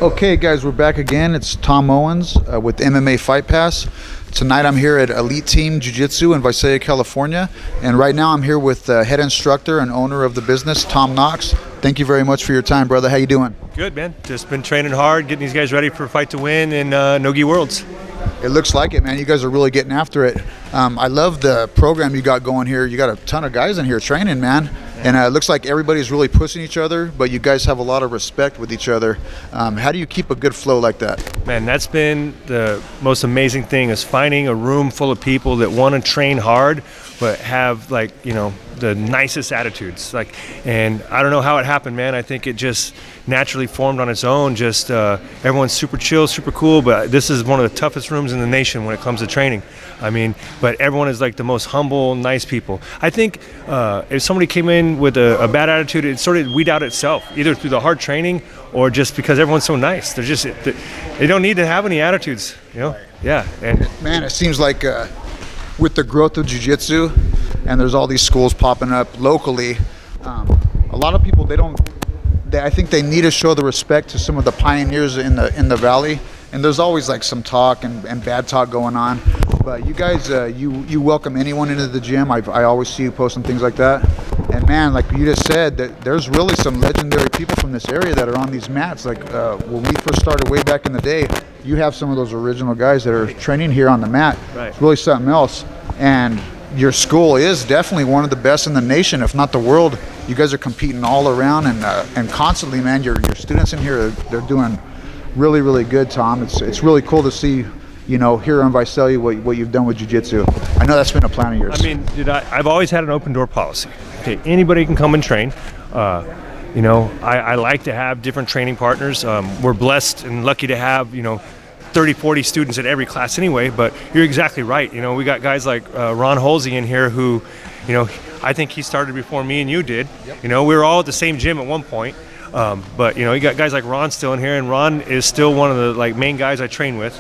Okay, guys, we're back again. It's Tom Owens with MMA Fight Pass. Tonight I'm here at Elite Team Jiu-Jitsu in Visalia, California. And right now I'm here with head instructor and owner of the business, Tom Knox. Thank you very much for your time, brother. How you doing? Good, man. Just been training hard, getting these guys ready for Fight to Win in No-Gi Worlds. It looks like it, man. You guys are really getting after it. I love the program you got going here. You got a ton of guys in here training, man. And it looks like everybody's really pushing each other, but you guys have a lot of respect with each other. How do you keep a good flow like that? Man, that's been the most amazing thing, is finding a room full of people that want to train hard, but have, like, you know, the nicest attitudes. Like, and I don't know how it happened, man. I think it just naturally formed on its own. Just everyone's super chill, super cool, but this is one of the toughest rooms in the nation when it comes to training. I mean, but everyone is like the most humble, nice people. I think if somebody came in with a bad attitude, it sort of weed out itself, either through the hard training or just because everyone's so nice. They're just, they don't need to have any attitudes, you know? Yeah. And man, it seems like with the growth of jiu-jitsu, and there's all these schools popping up locally, a lot of people, I think they need to show the respect to some of the pioneers in the valley. And there's always like some talk and bad talk going on, but you guys, you welcome anyone into the gym. I always see you posting things like that. And man, like you just said, that there's really some legendary people from this area that are on these mats. Like when we first started way back in the day, you have some of those original guys that are training here on the mat. Right. It's really something else. And your school is definitely one of the best in the nation, if not the world. You guys are competing all around and constantly, man. Your students in here, they're doing really, really good, Tom. It's really cool to see, you know, here in Visalia what you've done with jiu-jitsu. I know that's been a plan of yours. I mean, dude, I've always had an open door policy. Okay, anybody can come and train. You know, I like to have different training partners. We're blessed and lucky to have, you know, 30, 40 students at every class anyway, but you're exactly right. You know, we got guys like Ron Holsey in here who, you know, I think he started before me and you did. Yep. You know, we were all at the same gym at one point. But you know, you got guys like Ron still in here, and Ron is still one of the like main guys I train with.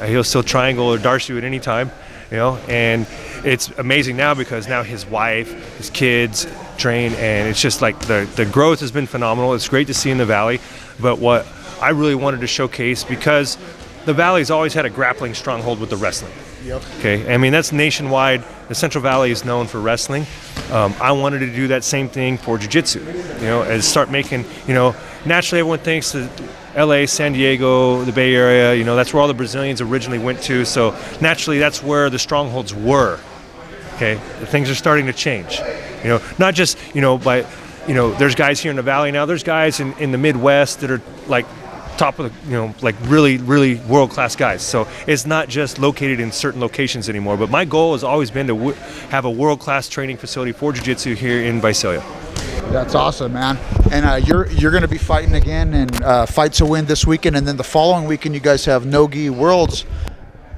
He'll still triangle or Darcy at any time, you know, and it's amazing now because now his wife, his kids train, and it's just like the growth has been phenomenal. It's great to see in the Valley. But what I really wanted to showcase, because the Valley's always had a grappling stronghold with the wrestling. Yep. Okay, I mean, that's nationwide. The Central Valley is known for wrestling. I wanted to do that same thing for jiu-jitsu, you know, and start making, you know, naturally everyone thinks that LA, San Diego, the Bay Area, you know, that's where all the Brazilians originally went to. So naturally that's where the strongholds were. Okay, things are starting to change, you know, not just, you know, by, you know, there's guys here in the Valley now, there's guys in the Midwest that are like top of the, you know, like really, really world-class guys. So it's not just located in certain locations anymore. But my goal has always been to have a world-class training facility for jiu-jitsu here in Visalia. That's awesome, man. And you're going to be fighting again and Fight to Win this weekend, and then the following weekend you guys have No-Gi Worlds.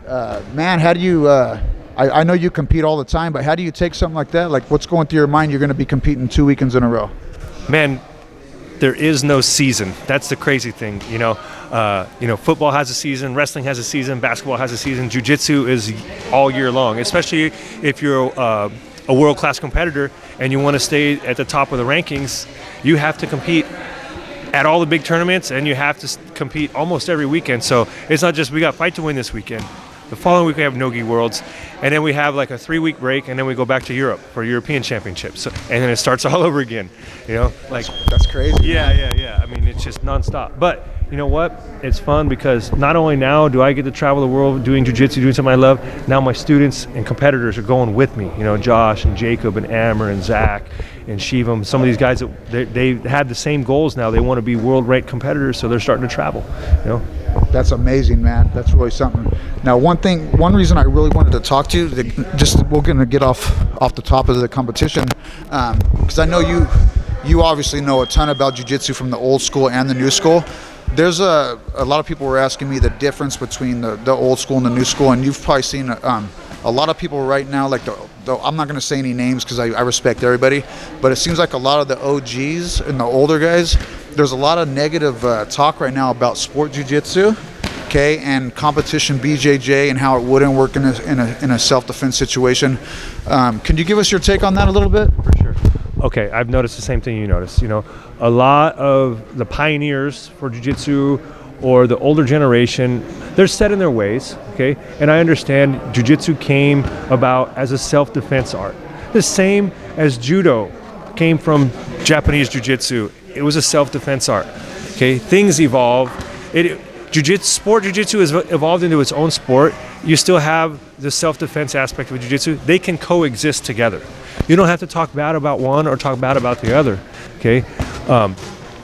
Man, how do you? I know you compete all the time, but how do you take something like that? Like, what's going through your mind? You're going to be competing 2 weekends in a row. Man, there is no season. That's the crazy thing, you know. Football has a season, wrestling has a season, basketball has a season. Jiu-jitsu is all year long, especially if you're a world-class competitor and you want to stay at the top of the rankings. You have to compete at all the big tournaments, and you have to compete almost every weekend. So it's not just we got Fight to Win this weekend. The following week we have No-Gi Worlds, and then we have like a 3-week break, and then we go back to Europe for European Championships. So, and then it starts all over again, you know? Like, that's crazy. Yeah. I mean, it's just nonstop. But you know what? It's fun because not only now do I get to travel the world doing jiu-jitsu, doing something I love, now my students and competitors are going with me. You know, Josh and Jacob and Amber and Zach and Shivam, some of these guys, they had the same goals now. They want to be world-ranked competitors, so they're starting to travel, you know? That's amazing, man. That's really something. Now, one reason I really wanted to talk to you, we're going to get off the top of the competition, because I know you obviously know a ton about jiu-jitsu from the old school and the new school. There's a lot of people were asking me the difference between the old school and the new school, and you've probably seen a lot of people right now, like I'm not going to say any names because I respect everybody, but it seems like a lot of the OGs and the older guys, there's a lot of negative talk right now about sport jiu-jitsu, okay, and competition BJJ and how it wouldn't work in a self-defense situation. Can you give us your take on that a little bit? For sure. Okay, I've noticed the same thing you noticed. You know, a lot of the pioneers for jiu-jitsu or the older generation, they're set in their ways, okay? And I understand jiu-jitsu came about as a self-defense art. The same as judo came from Japanese jiu-jitsu. It was a self-defense art, okay? Things evolve. Sport jiu-jitsu has evolved into its own sport. You still have the self-defense aspect of jiu-jitsu. They can coexist together. You don't have to talk bad about one or talk bad about the other, okay?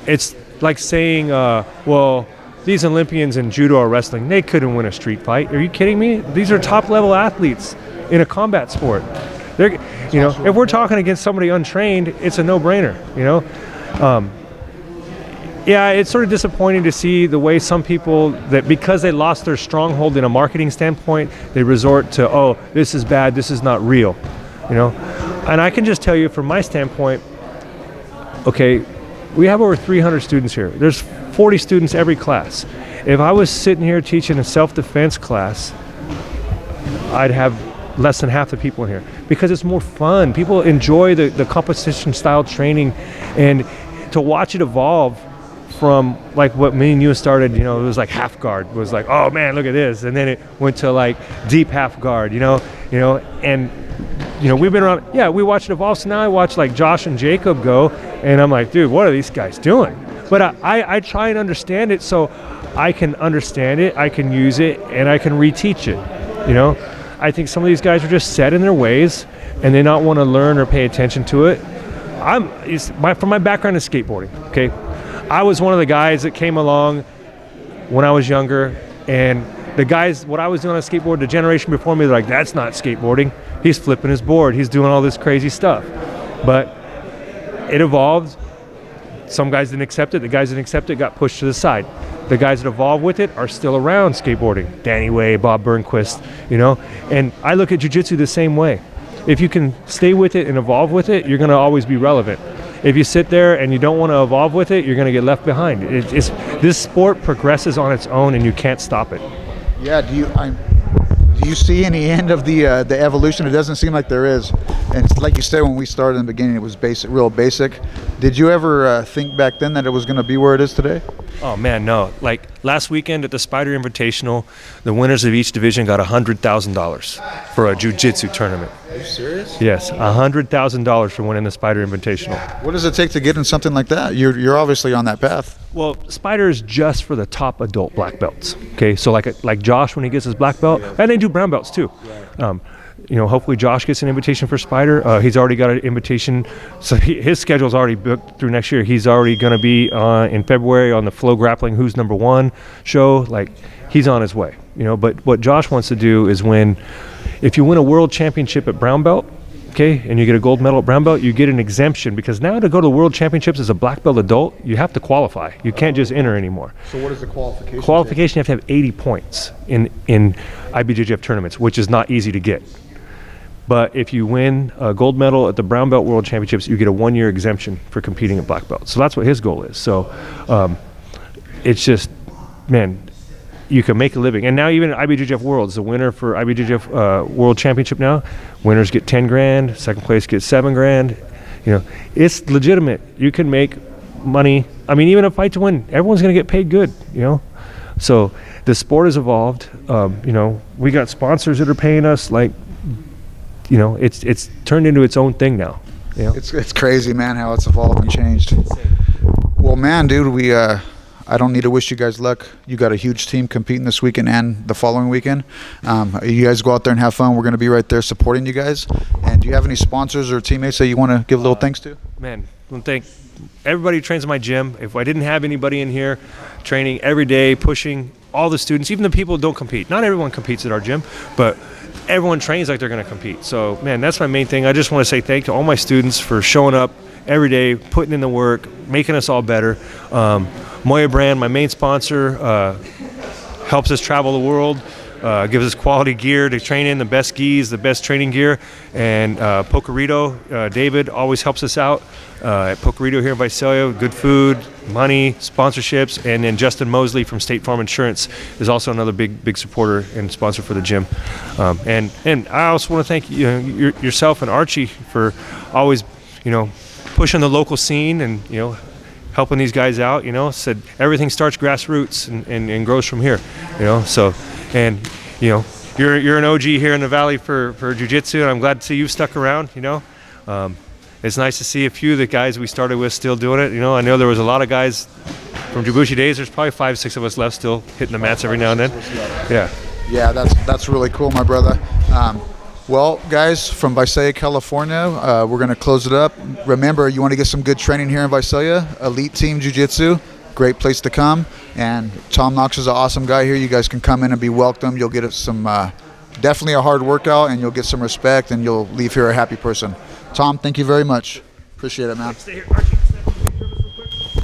It's like saying, well, these Olympians in judo or wrestling, they couldn't win a street fight. Are you kidding me? These are top-level athletes in a combat sport. You know, if we're talking against somebody untrained, it's a no-brainer, you know? Yeah, it's sort of disappointing to see the way some people, that because they lost their stronghold in a marketing standpoint, they resort to, oh, this is bad, this is not real, you know? And I can just tell you from my standpoint, okay, we have over 300 students here. There's 40 students every class. If I was sitting here teaching a self-defense class, I'd have less than half the people in here because it's more fun. People enjoy the competition style training, and to watch it evolve from like what me and you started, you know, it was like half guard. It was like, oh man, look at this. And then it went to like deep half guard, you know, and you know, we've been around, yeah, we watched it evolve. So now I watch like Josh and Jacob go, and I'm like, dude, what are these guys doing? But I try and understand it so I can understand it, I can use it, and I can reteach it, you know? I think some of these guys are just set in their ways, and they not want to learn or pay attention to it. From my background in skateboarding, okay? I was one of the guys that came along when I was younger, and the guys, what I was doing on a skateboard, the generation before me, they're like, that's not skateboarding. He's flipping his board. He's doing all this crazy stuff. But it evolved. Some guys didn't accept it. The guys that didn't accept it got pushed to the side. The guys that evolved with it are still around skateboarding. Danny Way, Bob Burnquist, you know. And I look at jiu-jitsu the same way. If you can stay with it and evolve with it, you're going to always be relevant. If you sit there and you don't want to evolve with it, you're going to get left behind. This sport progresses on its own, and you can't stop it. Yeah, do you see any end of the evolution? It doesn't seem like there is. And it's like you said, when we started in the beginning, it was real basic. Did you ever think back then that it was going to be where it is today? Oh man, no. Like last weekend at the Spider Invitational, the winners of each division got $100,000 for a jiu-jitsu tournament. Are you serious? Yes, $100,000 for winning the Spider Invitational. What does it take to get in something like that? You're obviously on that path. Well, Spider is just for the top adult black belts. Okay, so like Josh when he gets his black belt, and they do brown belts too. You know, hopefully Josh gets an invitation for Spider. He's already got an invitation, so his schedule's already booked through next year. He's already going to be in February on the Flow Grappling Who's Number One show. Like, he's on his way. You know, but what Josh wants to do is if you win a world championship at brown belt, okay, and you get a gold medal at brown belt, you get an exemption, because now to go to the world championships as a black belt adult, you have to qualify. You can't just enter anymore. So what is the qualification? Qualification, you have to have 80 points in IBJJF tournaments, which is not easy to get. But if you win a gold medal at the brown belt world championships, you get a 1-year exemption for competing at black belt. So that's what his goal is. So it's just, man, you can make a living. And now even at IBJJF Worlds, the winner for IBJJF World Championship now, winners get 10 grand, second place gets 7 grand. You know, it's legitimate. You can make money. I mean, even a fight to win, everyone's going to get paid good, you know. So the sport has evolved. You know, we got sponsors that are paying us, like, you know, it's turned into its own thing now. You know? It's crazy, man, how it's evolved and changed. Well, man, dude, I don't need to wish you guys luck. You got a huge team competing this weekend and the following weekend. You guys go out there and have fun. We're going to be right there supporting you guys. And do you have any sponsors or teammates that you want to give little thanks to? Man, I want to thank everybody who trains in my gym. If I didn't have anybody in here training every day, pushing all the students, even the people who don't compete. Not everyone competes at our gym, but everyone trains like they're going to compete. So, man, that's my main thing. I just want to say thank you to all my students for showing up every day, putting in the work, making us all better. Moya Brand, my main sponsor, helps us travel the world, gives us quality gear to train in, the best gis, the best training gear. And Pokerito, David, always helps us out at Pokerito here in Visalia. Good food, money, sponsorships. And then Justin Mosley from State Farm Insurance is also another big supporter and sponsor for the gym. And I also want to thank yourself and Archie for always, you know, pushing the local scene and, you know, helping these guys out, you know. Said everything starts grassroots and grows from here, you know. So, and, you know, you're an OG here in the Valley for jiu-jitsu, and I'm glad to see you stuck around, you know. It's nice to see a few of the guys we started with still doing it, you know. I know there was a lot of guys from Djibuti days. There's probably 5, 6 of us left still hitting the mats every now and then. Yeah, that's really cool, my brother. Well, guys, from Visalia, California, we're going to close it up. Remember, you want to get some good training here in Visalia, Elite Team Jiu-Jitsu, great place to come. And Tom Knox is an awesome guy here. You guys can come in and be welcome. You'll get some, definitely a hard workout, and you'll get some respect, and you'll leave here a happy person. Tom, thank you very much. Appreciate it, man. Stay here, Archie.